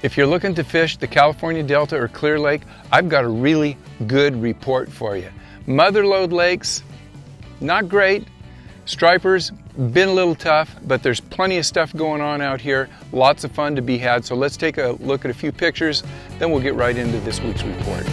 If you're looking to fish the California Delta or Clear Lake, I've got a really good report for you. Motherlode lakes, not great. Stripers, been a little tough, but there's plenty of stuff going on out here. Lots of fun to be had. So let's take a look at a few pictures, then we'll get right into this week's report.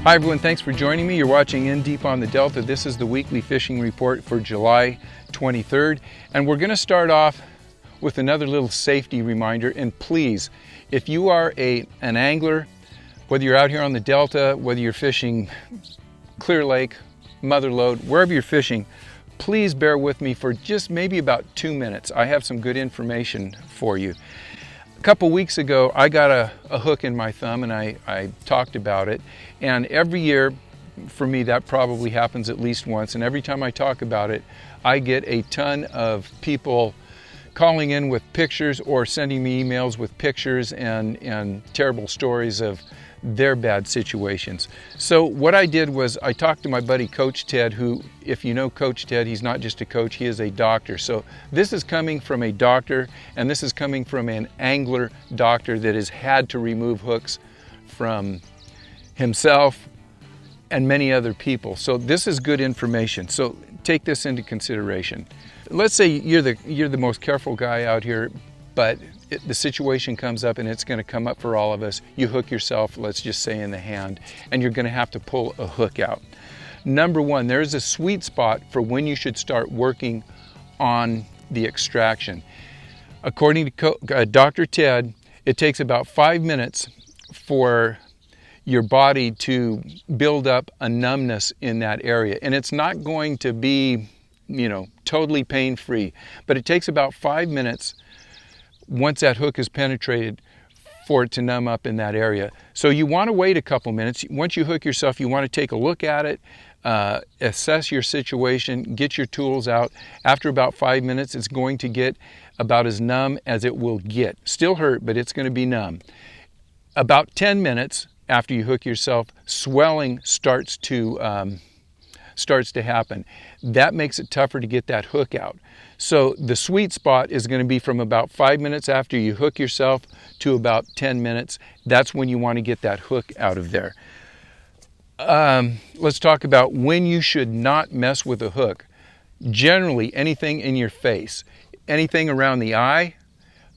Hi everyone, thanks for joining me. You're watching In Deep on the Delta. This is the weekly fishing report for July 23rd. And we're gonna start off with another little safety reminder. And please, if you are an angler, whether you're out here on the Delta, whether you're fishing Clear Lake, Motherlode, wherever you're fishing, please bear with me for just maybe about 2 minutes. I have some good information for you. A couple weeks ago, I got a hook in my thumb and I talked about it. And every year, for me, that probably happens at least once. And every time I talk about it, I get a ton of people calling in with pictures or sending me emails with pictures and terrible stories of their bad situations. So what I did was I talked to my buddy Coach Ted, who, if you know Coach Ted, he's not just a coach, he is a doctor. So this is coming from a doctor, and this is coming from an angler doctor that has had to remove hooks from himself and many other people. So this is good information. So take this into consideration. Let's say you're the most careful guy out here, but the situation comes up, and it's going to come up for all of us. You hook yourself, let's just say in the hand, and you're going to have to pull a hook out. Number one, there's a sweet spot for when you should start working on the extraction. According to Dr. Ted, it takes about 5 minutes for your body to build up a numbness in that area. And it's not going to be, totally pain-free, but it takes about 5 minutes once that hook is penetrated for it to numb up in that area. So you want to wait a couple minutes. Once you hook yourself, you want to take a look at it, assess your situation, get your tools out. After about 5 minutes, it's going to get about as numb as it will get. Still hurt, but it's going to be numb. About 10 minutes after you hook yourself, swelling starts to happen. That makes it tougher to get that hook out. So the sweet spot is going to be from about 5 minutes after you hook yourself to about 10 minutes. That's when you want to get that hook out of there. Let's talk about when you should not mess with a hook. Generally, anything in your face, anything around the eye,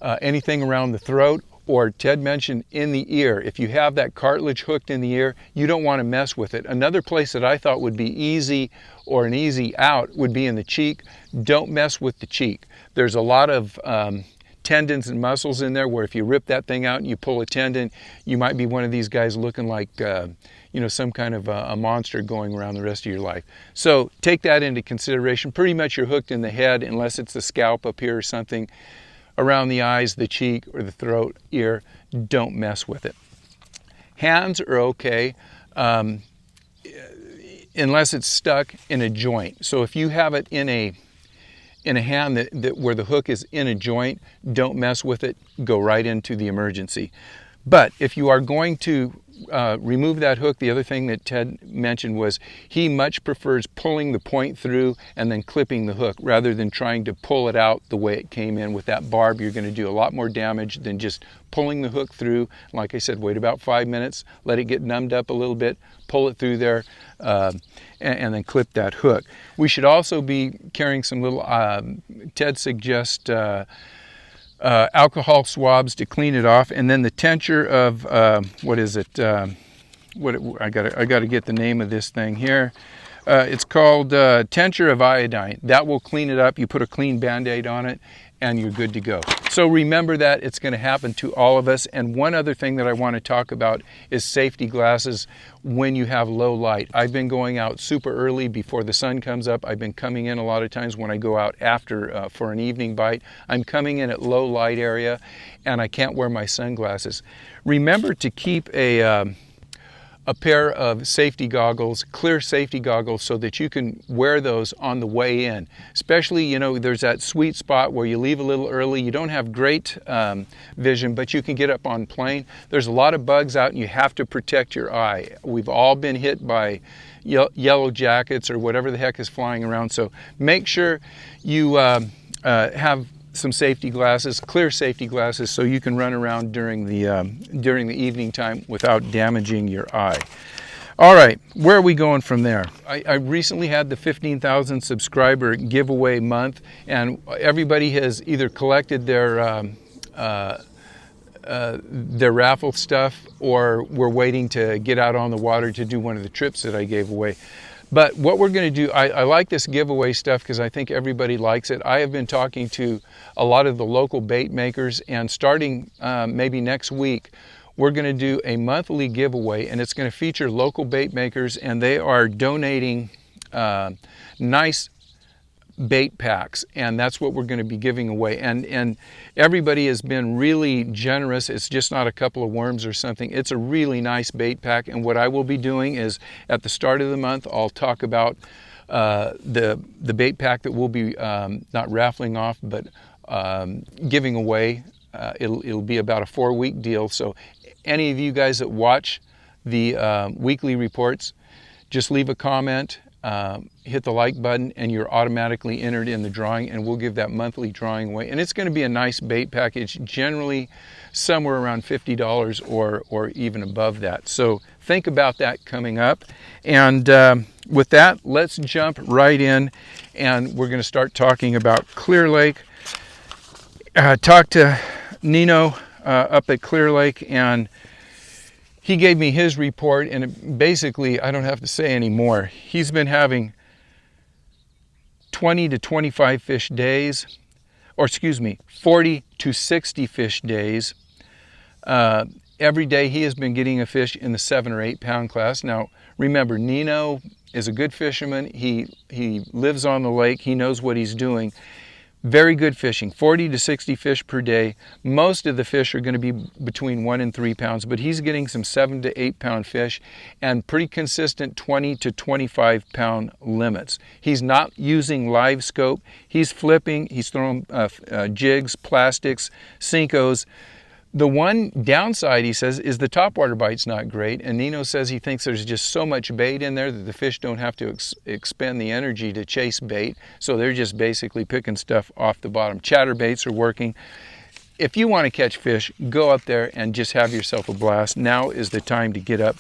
anything around the throat, or Ted mentioned in the ear. If you have that cartilage hooked in the ear, you don't want to mess with it. Another place that I thought would be easy or an easy out would be in the cheek. Don't mess with the cheek. There's a lot of tendons and muscles in there where if you rip that thing out and you pull a tendon, you might be one of these guys looking like some kind of a monster going around the rest of your life. So take that into consideration. Pretty much you're hooked in the head unless it's the scalp up here or something. Around the eyes, the cheek, or the throat, ear, don't mess with it. Hands are okay unless it's stuck in a joint. So if you have it in a hand that where the hook is in a joint, don't mess with it. Go right into the emergency. But if you are going to remove that hook, the other thing that Ted mentioned was he much prefers pulling the point through and then clipping the hook rather than trying to pull it out the way it came in. With that barb, you're going to do a lot more damage than just pulling the hook through. Like I said, wait about 5 minutes, let it get numbed up a little bit, pull it through there, and then clip that hook. We should also be carrying some little, Ted suggests, alcohol swabs to clean it off, and then the tincture of I got to get the name of this thing here. It's called tincture of iodine. That will clean it up. You put a clean Band-Aid on it and you're good to go. So remember that it's going to happen to all of us. And one other thing that I want to talk about is safety glasses when you have low light. I've been going out super early before the sun comes up. I've been coming in a lot of times when I go out after for an evening bite. I'm coming in at low light area and I can't wear my sunglasses. Remember to keep a pair of safety goggles, clear safety goggles, so that you can wear those on the way in. Especially, you know, there's that sweet spot where you leave a little early, you don't have great vision, but you can get up on plane. There's a lot of bugs out and you have to protect your eye. We've all been hit by yellow jackets or whatever the heck is flying around, so make sure you have some safety glasses, clear safety glasses, so you can run around during the evening time without damaging your eye. All right, where are we going from there? I recently had the 15,000 subscriber giveaway month, and everybody has either collected their raffle stuff, or we're waiting to get out on the water to do one of the trips that I gave away. But what we're going to do, I like this giveaway stuff because I think everybody likes it. I have been talking to a lot of the local bait makers, and starting maybe next week, we're going to do a monthly giveaway, and it's going to feature local bait makers, and they are donating nice bait packs, and that's what we're going to be giving away. And everybody has been really generous. It's just not a couple of worms or something. It's a really nice bait pack, and what I will be doing is at the start of the month I'll talk about the bait pack that we'll be not raffling off, but giving away. It'll be about a 4-week deal, so any of you guys that watch the weekly reports, just leave a comment, hit the like button, and you're automatically entered in the drawing, and we'll give that monthly drawing away. And it's going to be a nice bait package, generally somewhere around $50 or even above that. So think about that coming up. And with that, let's jump right in, and we're going to start talking about Clear Lake. Talked to Nino up at Clear Lake, and he gave me his report, and basically I don't have to say any more. He's been having 20 to 25 fish days, or excuse me, 40 to 60 fish days. Every day he has been getting a fish in the 7 or 8 pound class. Now remember, Nino is a good fisherman. He lives on the lake. He knows what he's doing. Very good fishing, 40 to 60 fish per day. Most of the fish are going to be between 1 and 3 pounds, but he's getting some 7 to 8 pound fish and pretty consistent 20 to 25 pound limits. He's not using live scope. He's flipping, he's throwing jigs, plastics, Cincos. The one downside, he says, is the topwater bite's not great, and Nino says he thinks there's just so much bait in there that the fish don't have to expend the energy to chase bait, so they're just basically picking stuff off the bottom. Chatterbaits are working. If you want to catch fish, go up there and just have yourself a blast. Now is the time to get up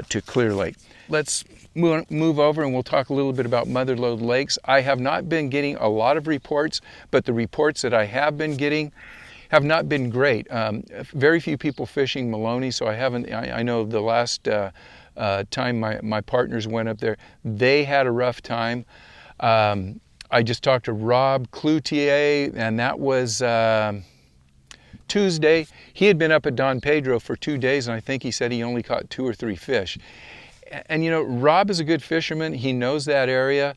to Clear Lake. Let's move over and we'll talk a little bit about motherlode lakes. I have not been getting a lot of reports, but the reports that I have been getting have not been great. Very few people fishing Maloney, so I know the last time my partners went up there, they had a rough time. I just talked to Rob Cloutier, and that was Tuesday. He had been up at Don Pedro for 2 days, and I think he said he only caught 2 or 3 fish. And you know, Rob is a good fisherman. He knows that area.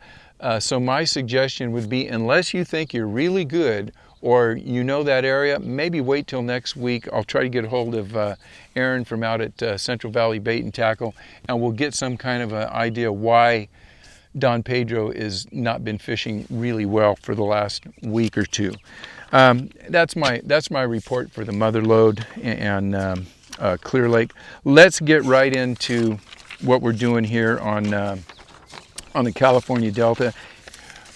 So my suggestion would be, unless you think you're really good or you know that area, maybe wait till next week. I'll try to get a hold of Aaron from out at Central Valley Bait and Tackle, and we'll get some kind of an idea why Don Pedro has not been fishing really well for the last week or two. That's my report for the mother lode and Clear Lake. Let's get right into what we're doing here on the California Delta.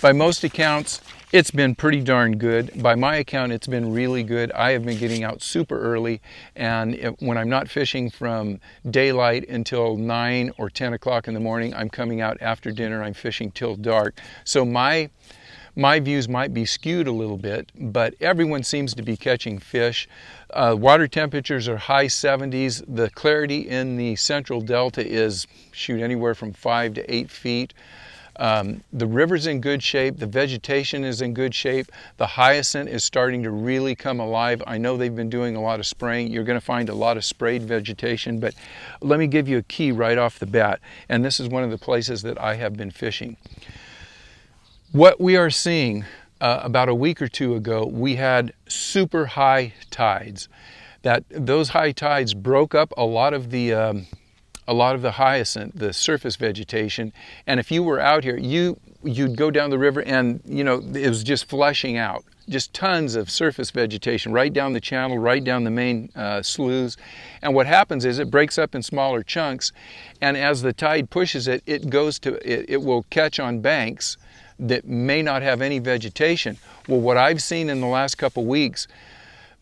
By most accounts, it's been pretty darn good. By my account, it's been really good. I have been getting out super early, and when I'm not fishing from daylight until 9 or 10 o'clock in the morning, I'm coming out after dinner. I'm fishing till dark. So my views might be skewed a little bit, but everyone seems to be catching fish. Water temperatures are high 70s. The clarity in the central delta is, anywhere from 5 to 8 feet. The river's in good shape, the vegetation is in good shape, the hyacinth is starting to really come alive. I know they've been doing a lot of spraying. You're going to find a lot of sprayed vegetation, but let me give you a key right off the bat, and this is one of the places that I have been fishing. What we are seeing, about a week or two ago, we had super high tides. Those high tides broke up a lot of the hyacinth, the surface vegetation, and if you were out here, you'd go down the river and it was just flushing out, just tons of surface vegetation right down the channel, right down the main sloughs. And what happens is it breaks up in smaller chunks, and as the tide pushes it, it will catch on banks that may not have any vegetation. Well, what I've seen in the last couple weeks,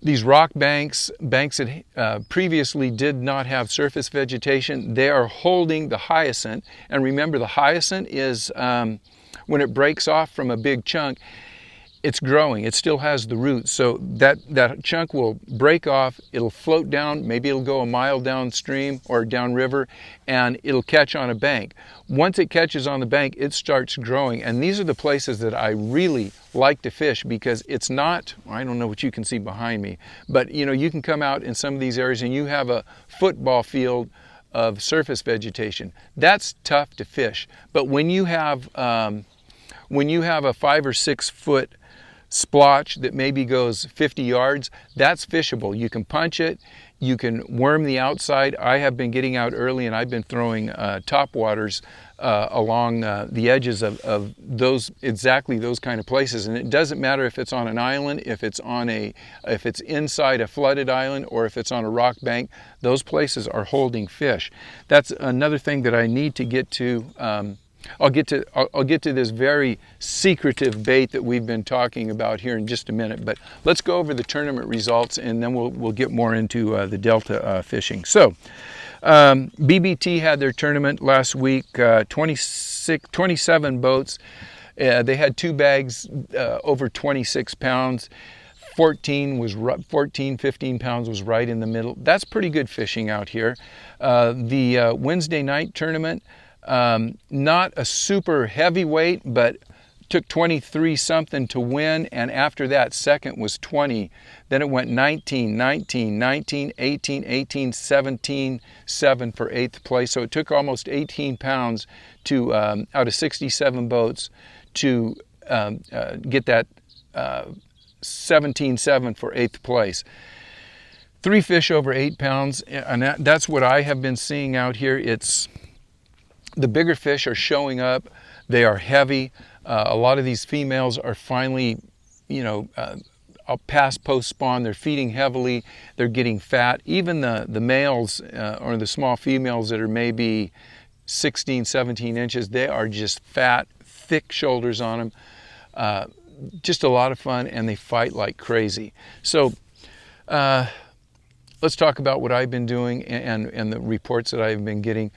these rock banks that previously did not have surface vegetation, they are holding the hyacinth. And remember, the hyacinth is, when it breaks off from a big chunk, it's growing. It still has the roots. So that chunk will break off, it'll float down, maybe it'll go a mile downstream or downriver, and it'll catch on a bank. Once it catches on the bank, it starts growing. And these are the places that I really like to fish, because it's not, I don't know what you can see behind me, but you can come out in some of these areas and you have a football field of surface vegetation. That's tough to fish. But when you have a 5 or 6 foot splotch that maybe goes 50 yards, that's fishable. You can punch it, you can worm the outside. I have been getting out early and I've been throwing top waters along the edges of exactly those kind of places. And it doesn't matter if it's on an island, if it's inside a flooded island, or if it's on a rock bank, those places are holding fish. That's another thing that I need to get to. I'll get to this very secretive bait that we've been talking about here in just a minute, but let's go over the tournament results and then we'll get more into the Delta fishing. So BBT had their tournament last week, 27 boats. They had 2 bags over 26 pounds. 15 pounds was right in the middle. That's pretty good fishing out here. The Wednesday night tournament, not a super heavyweight, but took 23 something to win, and after that second was 20. Then it went 19, 19, 19, 18, 18, 17, 7 for 8th place. So it took almost 18 pounds to out of 67 boats to get that 17-7 for 8th place. 3 fish over 8 pounds, and that's what I have been seeing out here. The bigger fish are showing up. They are heavy. A lot of these females are finally, past post-spawn. They're feeding heavily. They're getting fat. Even the males or the small females that are maybe 16, 17 inches, they are just fat, thick shoulders on them. Just a lot of fun, and they fight like crazy. So let's talk about what I've been doing and the reports that I've been getting.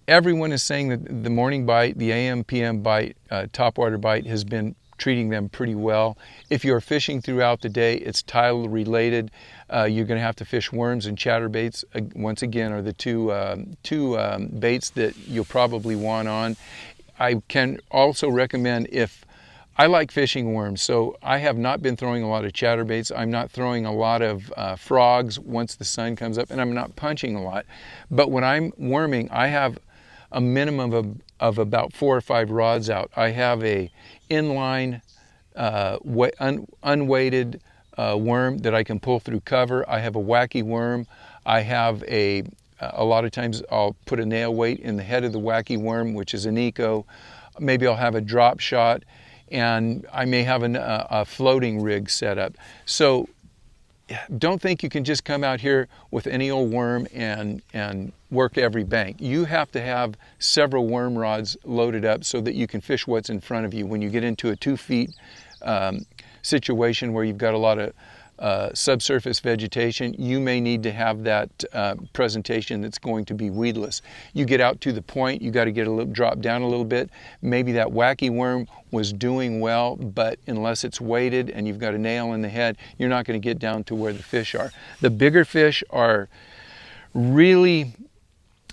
Everyone is saying that the morning bite, the AM, PM bite, topwater bite has been treating them pretty well. If you're fishing throughout the day, it's tidal related. You're going to have to fish worms and chatterbaits. Once again, are the two baits that you'll probably want on. I can also recommend, if I like fishing worms, so I have not been throwing a lot of chatterbaits. I'm not throwing a lot of frogs once the sun comes up, and I'm not punching a lot. But when I'm worming, I have a minimum of about 4 or 5 rods out. I have a inline unweighted worm that I can pull through cover. I have a wacky worm. I have a lot of times I'll put a nail weight in the head of the wacky worm, which is an eco. Maybe I'll have a drop shot, and I may have a floating rig set up. So don't think you can just come out here with any old worm and work every bank. You have to have several worm rods loaded up so that you can fish what's in front of you. When you get into a 2 feet situation where you've got a lot of subsurface vegetation, you may need to have that presentation that's going to be weedless. You get out to the point, you got to get a little drop down a little bit. Maybe that wacky worm was doing well, but unless it's weighted and you've got a nail in the head, you're not going to get down to where the fish are. The bigger fish are really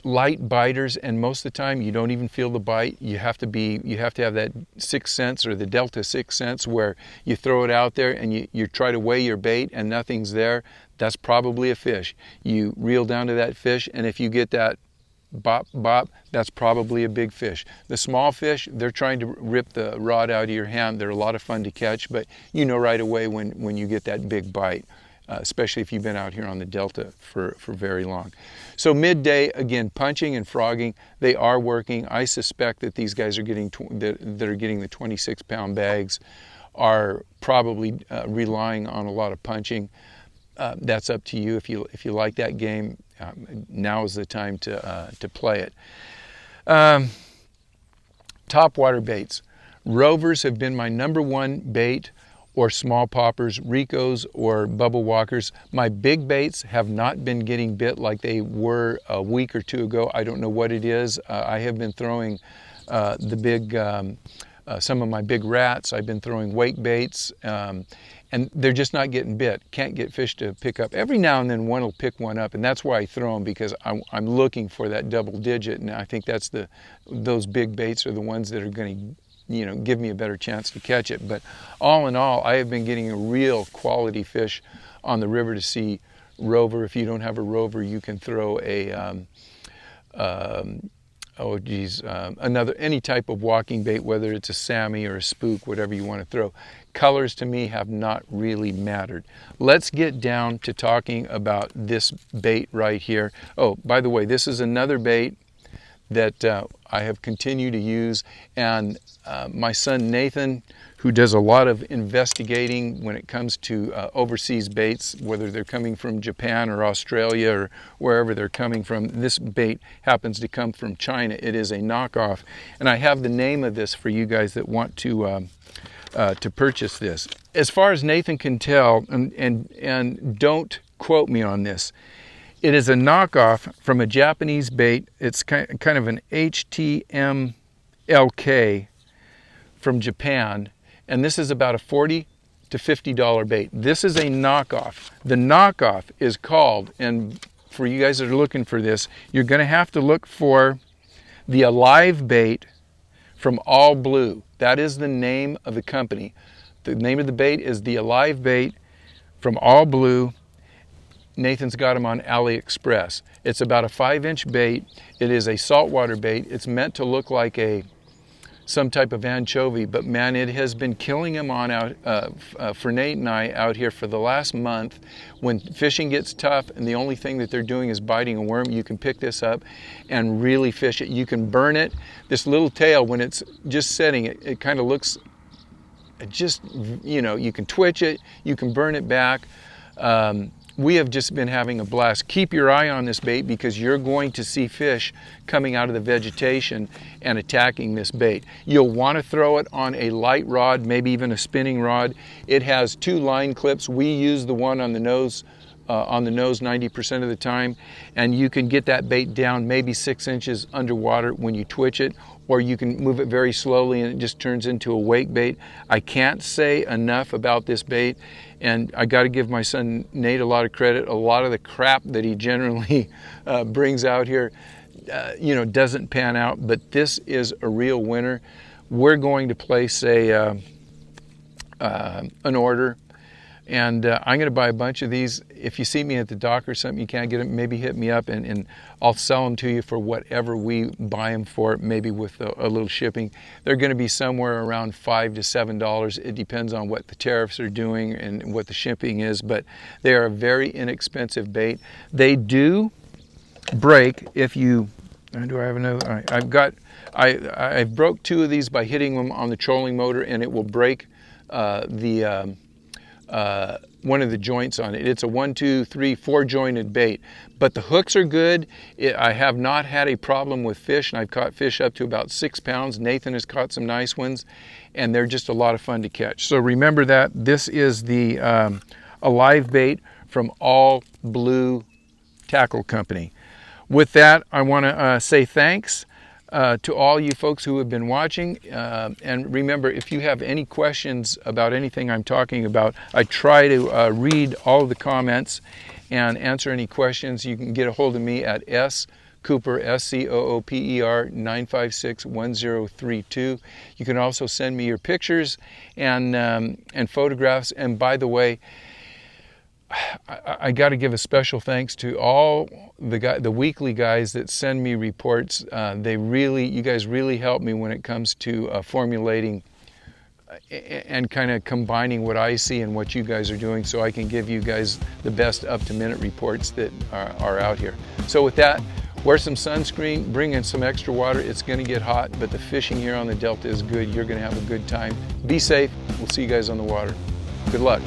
light biters, and most of the time you don't even feel the bite. You have to have that sixth sense, or the Delta sixth sense, where you throw it out there and you try to weigh your bait and nothing's there. That's probably a fish. You reel down to that fish, and if you get that bop, bop, that's probably a big fish. The small fish, they're trying to rip the rod out of your hand. They're a lot of fun to catch, but you know right away when you get that big bite, especially if you've been out here on the Delta for very long. So midday, again, punching and frogging, they are working. I suspect that these guys are getting that are getting the 26-pound bags are probably relying on a lot of punching. That's up to you. If you like that game, now is the time to play it. Topwater baits. Rovers have been my #1 bait, or small poppers, Ricos, or bubble walkers. My big baits have not been getting bit like they were a week or two ago. I don't know what it is. I have been throwing some of my big rats. I've been throwing wake baits, and they're just not getting bit. Can't get fish to pick up. Every now and then one will pick one up, and that's why I throw them, because I'm looking for that double digit, and I think that's those big baits are the ones that are going to give me a better chance to catch it. But all in all, I have been getting a real quality fish on the River to Sea rover. If you don't have a rover, you can throw any type of walking bait, whether it's a Sammy or a spook, whatever you want to throw. Colors to me have not really mattered. Let's get down to talking about this bait right here. Oh, by the way, this is another bait that I have continued to use, and my son Nathan, who does a lot of investigating when it comes to overseas baits, whether they're coming from Japan or Australia or wherever they're coming from. This bait happens to come from China. It is a knockoff, and I have the name of this for you guys that want to purchase this. As far as Nathan can tell, and don't quote me on this, it is a knockoff from a Japanese bait. It's kind of an HTMLK from Japan, and this is about a $40 to $50 bait. This is a knockoff. The knockoff is called, and for you guys that are looking for this, you're going to have to look for the Alive bait from All Blue. That is the name of the company. The name of the bait is the Alive bait from All Blue. Nathan's got them on AliExpress. It's about a 5-inch bait. It is a saltwater bait. It's meant to look like some type of anchovy, but man, it has been killing him for Nate and I out here for the last month. When fishing gets tough and the only thing that they're doing is biting a worm, you can pick this up and really fish it. You can burn it. This little tail, when it's just setting, it kind of looks, you can twitch it, you can burn it back. We have just been having a blast. Keep your eye on this bait, because you're going to see fish coming out of the vegetation and attacking this bait. You'll want to throw it on a light rod, maybe even a spinning rod. It has 2 line clips. We use the one on the nose 90% of the time, and you can get that bait down maybe 6 inches underwater when you twitch it, or you can move it very slowly and it just turns into a wake bait. I can't say enough about this bait, and I got to give my son Nate a lot of credit. A lot of the crap that he generally brings out here doesn't pan out, but this is a real winner. We're going to place an order, and I'm going to buy a bunch of these. If you see me at the dock or something, you can't get them, maybe hit me up, and I'll sell them to you for whatever we buy them for, maybe with a little shipping. They're going to be somewhere around $5 to $7. It depends on what the tariffs are doing and what the shipping is, but they are a very inexpensive bait. They do break if you, do I have another? All right, I broke 2 of these by hitting them on the trolling motor, and it will break one of the joints on it. It's a 1, 2, 3, 4 jointed bait, but the hooks are good. I have not had a problem with fish, and I've caught fish up to about 6 pounds. Nathan has caught some nice ones, and they're just a lot of fun to catch. So remember that this is the Alive bait from All Blue Tackle Company. With that, I want to say thanks to all you folks who have been watching, and remember, if you have any questions about anything I'm talking about, I try to read all of the comments and answer any questions. You can get a hold of me at Cooper, SCOOPER 9561032. You can also send me your pictures and photographs. And by the way, I got to give a special thanks to all the weekly guys that send me reports. You guys really help me when it comes to formulating and kind of combining what I see and what you guys are doing, so I can give you guys the best up-to-minute reports that are out here. So with that, wear some sunscreen, bring in some extra water. It's going to get hot, but the fishing here on the Delta is good. You're going to have a good time. Be safe. We'll see you guys on the water. Good luck.